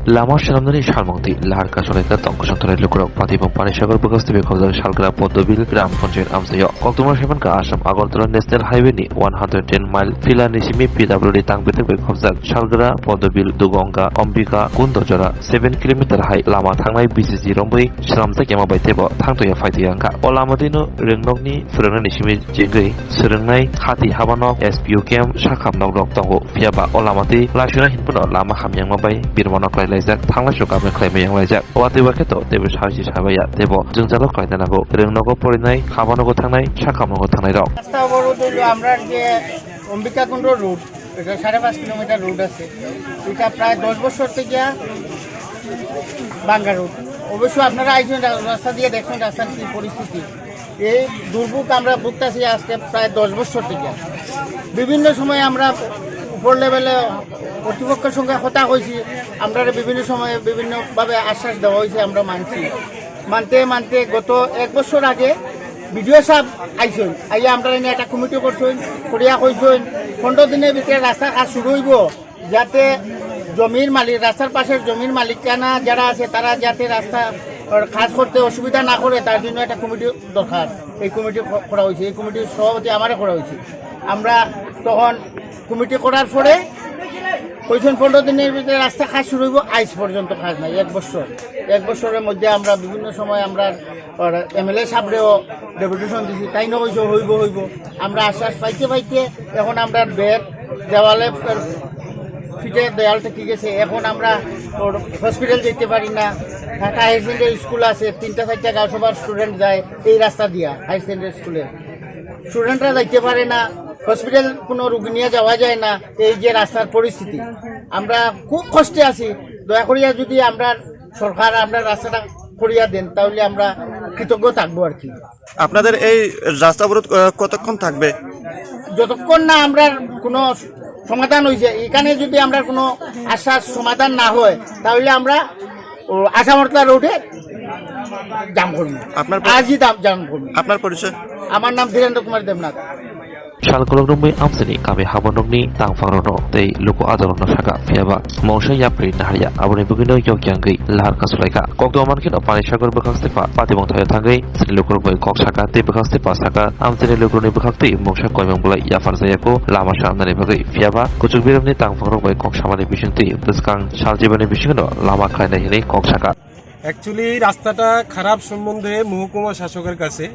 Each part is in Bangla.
Lama Shanamani Shalmonti, Larka Soleta, Tonkosantori Lukurok, Patipon Panishago, Bukosti, because of Shalgra Pondobil, Gram Ponjet Amsayo, October Shamanka Asham, Agotola National Highway, 110-mile, Fila Nishimi, PWD Tank with the Bekovzak, Shalgra, Pondobil, Dugonga, Ombika, Kundojara, 7 kilometer high, Lama Tangai, BCG Rombi, Shamsa Yama by Tebo, Tantoya Fatianka, Olamadino, Renogni, Furana Nishimi, Jingi, Suranai, Hati Habanok, SPU Camp, Shakam Nogok Tongo, Fiaba, Olamati, Lashuna Hinpuno, Lama Hamyang by Birmonok Laizak, Tangashoka, Claiming Lazak, what they were keto, they was Hashi Havaya, Tebo, Junzalo Kaitanago, Renogo Porinai, Havanogo Tanai, Shakamo Tanai. আমরা যে অম্বিকা কুণ্ড রোড এটা 5.5 কিলোমিটার রোড আছে এটা প্রায় 10 বছর থেকে ভাঙ্গা রোড অবশ্য আপনারা আইছেন রাস্তা দিয়ে দেখুন রাস্তার কি পরিস্থিতি এই দুর্ভোগ আমরা ভুগতেছি আজকে প্রায় 10 বছর থেকে বিভিন্ন সময় আমরা উপর লেভেলে কর্তৃপক্ষের সঙ্গে কথা হয়েছি আমরা বিভিন্ন সময়ে বিভিন্নভাবে আশ্বাস দেওয়া হয়েছে আমরা মানতে গত 1 বছর আগে ভিডিও সাহেব আইসেন আইয়া আমরা এনে একটা কমিটি করছেন করিয়া কইছেন 15 দিনের ভিতরে রাস্তা কাজ শুরু হইব যাতে জমির মালিক রাস্তার পাশের জমির মালিকানা যারা আছে তারা যাতে রাস্তা কাজ করতে অসুবিধা না করে তার জন্য একটা কমিটি দরকার এই কমিটি করা হয়েছে এই কমিটির সভাপতি আমারে করা হয়েছে আমরা তখন কমিটি করার পরে কইছেন 15 দিনের ভিতরে রাস্তা কাজ শুরু হইব আইজ পর্যন্ত কাজ নাই 1 বছরের মধ্যে আমরা বিভিন্ন সময় আমরা এমএলএ সাহেবরেও ডেপুটেশন দিছি তাই না কইছো হইব আমরা আশ্বাস পাইতে এখন আমরা বেড দেওয়ালে ফিটে দেয়ালটা ঠিক আছে এখন আমরা হসপিটাল যেতে পারি না ঢাকা হাই সেকেন্ডারি স্কুল আছে 3-4টা গাঁওসভার স্টুডেন্ট যায় এই রাস্তা দিয়া হাই সেকেন্ডারি স্কুলে স্টুডেন্টরা যাইতে পারে না হসপিটাল কোনো রোগী নিয়ে যাওয়া যায় না এই যে রাস্তার পরিস্থিতি আমরা খুব কষ্টে আছি দয়া করিয়া যদি আমরা সরকার আমরা রাস্তাটা করিয়া দেন তাহলে আমরা কৃতজ্ঞ থাকবো আর কি আপনাদের এই রাস্তা অবরোধ কতক্ষণ থাকবে যতক্ষণ না আমরা কোনো সমাধান হয়েছে এখানে যদি আমরা কোনো আশ্বাস সমাধান না হয় তাহলে আমরা আসামর্তা রোডে জাম করবো আজই জাম করবো আপনার পরিচয় আমার নাম Dhirendra Kumar Debnath Shalkologni Amsini, Kami Habanogni, Tangfarono, they look other on Shaka, Fiaba, Mosha Yapri, Naria, Abuni Bugino Yokangi, Larka Suleka, Kokdomankin of Panishago Bukastipa, Patimonta Tangi, Silukur by Kokshaka, Tibakastipa Saka, Amsini Lukuni Bukati, Mosha Koyambula, Yafarzayako, Lama Shamani, Fiaba, Kuchubirni Tangfaro by Kokshamani Bishinti, Biskang, Shaljibani Bishino, Lama Kaina, Kokshaka. Actually, রাস্তাটা খারাপ সম্বন্ধে মহকুমা শাসকের কাছে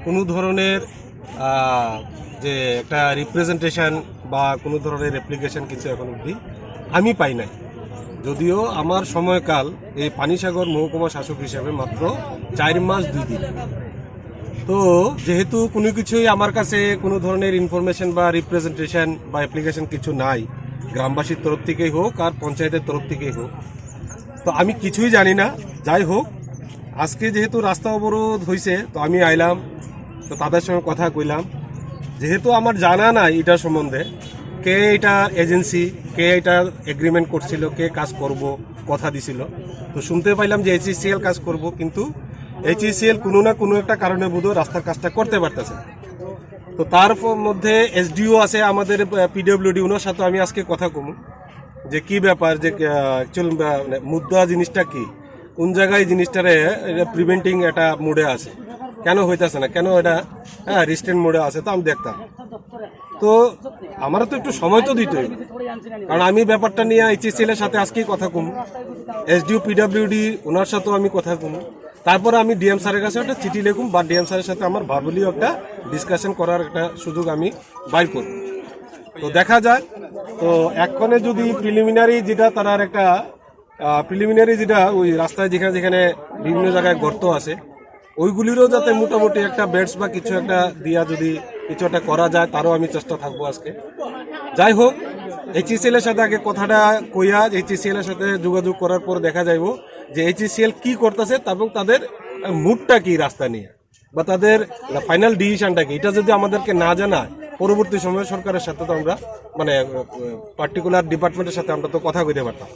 কোনো ধরনের যে একটা রিপ্রেজেন্টেশন বা কোনো ধরনের অ্যাপ্লিকেশন কিছু এখন অবধি আমি পাই নাই যদিও আমার সময়কাল এই পানিসাগর মহকুমা শাসক হিসেবে মাত্র 4 মাস 2 দিন তো যেহেতু কোনো কিছুই আমার কাছে কোনো ধরনের ইনফরমেশন বা রিপ্রেজেন্টেশন বা অ্যাপ্লিকেশন কিছু নাই গ্রামবাসীর তরফ থেকেই হোক আর পঞ্চায়েতের তরফ থেকেই হোক তো আমি কিছুই জানি না যাই হোক আজকে যেহেতু রাস্তা অবরোধ হয়েছে তো আমি আইলাম তো তাদের সঙ্গে কথা কইলাম যেহেতু আমার জানা নাই এটা সম্বন্ধে কে এটা এজেন্সি কে এটা এগ্রিমেন্ট করছিল কে কাজ করব কথা দিছিল তো শুনতে পাইলাম যে এইচইসিএল কাজ করব কিন্তু এইচইসিএল কোনো না কোনো একটা কারণে বোধ রাস্তার কাজটা করতে পারতেছে তো তার মধ্যে এসডিও আছে আমাদের পিডব্লিউডি ওনার সাথে আমি আজকে কথা কমু যে কি ব্যাপার যে অ্যাকচুয়াল মুদ্রা জিনিসটা কি কোন জায়গায় জিনিসটারে প্রিভেন্টিং একটা মোডে আছে কেন হইতেছে না কেন এটা রিস্টেন্ট মোডে আছে তো আমি দেখতাম তো আমারও তো একটু সময় তো দিতই কারণ আমি ব্যাপারটা নিয়ে এইচএসএল এর সাথে আজকেই কথা কম এসডিও পিডব্লিউডি ওনার সাথেও আমি কথা কম তারপরে আমি ডিএম স্যারের কাছে একটা চিঠি লিখুম বা ডিএম স্যারের সাথে আমার ভার্বালিও একটা ডিসকাশন করার একটা সুযোগ আমি বাইর করব তো দেখা যায় তো এক্ষণে যদি প্রিলিমিনারি যেটা তার একটা প্রিলিমিনারি যেটা ওই রাস্তায় যেখানে বিভিন্ন জায়গায় গর্ত আছে ওইগুলিরও যাতে মোটামুটি একটা বেডস বা কিছু একটা দিয়া যদি কিছু একটা করা যায় তারও আমি চেষ্টা থাকবো আজকে যাই হোক এইচইসিএল এর সাথে আগে কথাটা কইয়া এইচইসিএল এর সাথে যোগাযোগ করার পর দেখা যাইব যে এইচইসিএল কি করতেছে এবং তাদের মুডটা কি রাস্তা নিয়ে বা তাদের ফাইনাল ডিসিশনটা কি এটা যদি আমাদেরকে না জানায় পরবর্তী সময়ে সরকারের সাথে তো আমরা মানে পার্টিকুলার ডিপার্টমেন্টের সাথে আমরা তো কথা কইতে পারতাম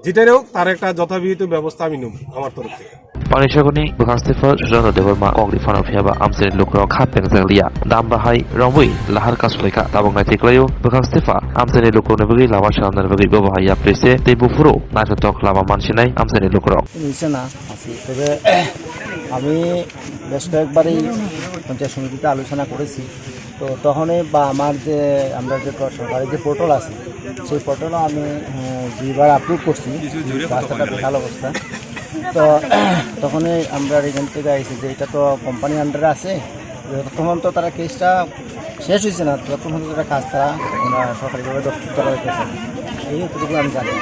যেটাই হোক তার একটা যথাবিহিত ব্যবস্থা আমি নেব আমার তরফ থেকে Panishagoni, Bukastifa, Jano Deverma, Ogri Fanofiaba, Amsen Lukro, Kapen Zelia, Dambahai, Romui, Lahar Kasulika, Tabanga Tiklayo, Bukastifa, Amsen Lukro Nevri, Lavashan Nevri Bovaya Prese, Tebufuro, Najatok Lava Manchinai, Amsen Lukro. নিচ্ছে না আছি তবে আমি বেশ কয়েকবারই পঞ্চায়েত সমিতিতে আলোচনা করেছি তো তখনই বা আমার যে আমরা যে সরকারি যে পোর্টাল আছে সেই পোর্টালও আমি দুইবার আপলোড করছি রাস্তাটা বিশাল অবস্থা তো তখনই আমরা এখান থেকে আইছি যে এটা তো কোম্পানির আন্ডারে আছে তখন তো তারা কেসটা শেষ হয়েছে না তখন তারা কাজ তারা সরকারিভাবে দপ্তর করা হইতেছে এইটুকু আমি জানি